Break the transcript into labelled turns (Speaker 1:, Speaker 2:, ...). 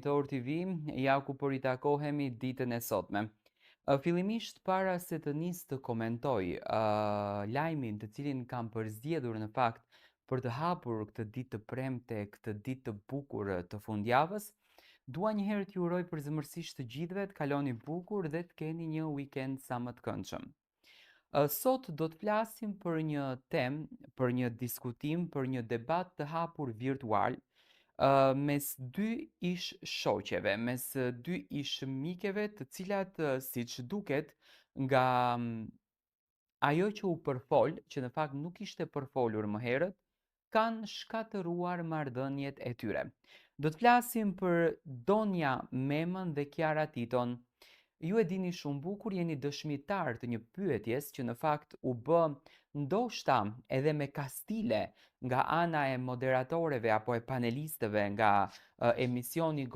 Speaker 1: Monitor TV, ja ku po ritakohemi ditën e sotme. Fillimisht para se të nis të komentoj lajmin të cilin kam përzgjedhur në fakt për të hapur këtë ditë të premte, këtë ditë të bukur të fundjavës, dua një herë t'ju uroj përzemërsisht të gjithëve të kaloni bukur dhe të keni një weekend sa më të këndshëm. Sot do të flasim për një temë, për një diskutim, për një debat të hapur virtual mes dy ish shoqeve, mes dy ish mikeve të cilat, siç duket nga ajo që u përfol, që në fakt nuk ishte përfolur më herët, kanë shkatëruar marrëdhëniet e tyre. Do të flasim për Donja Memën dhe Kiara Titon. Ju e dini shumë bukur, jeni dëshmitar të një pyetjes që në fakt u bë ndoshta edhe me kastile nga ana e moderatoreve apo e panelistëve nga emisioni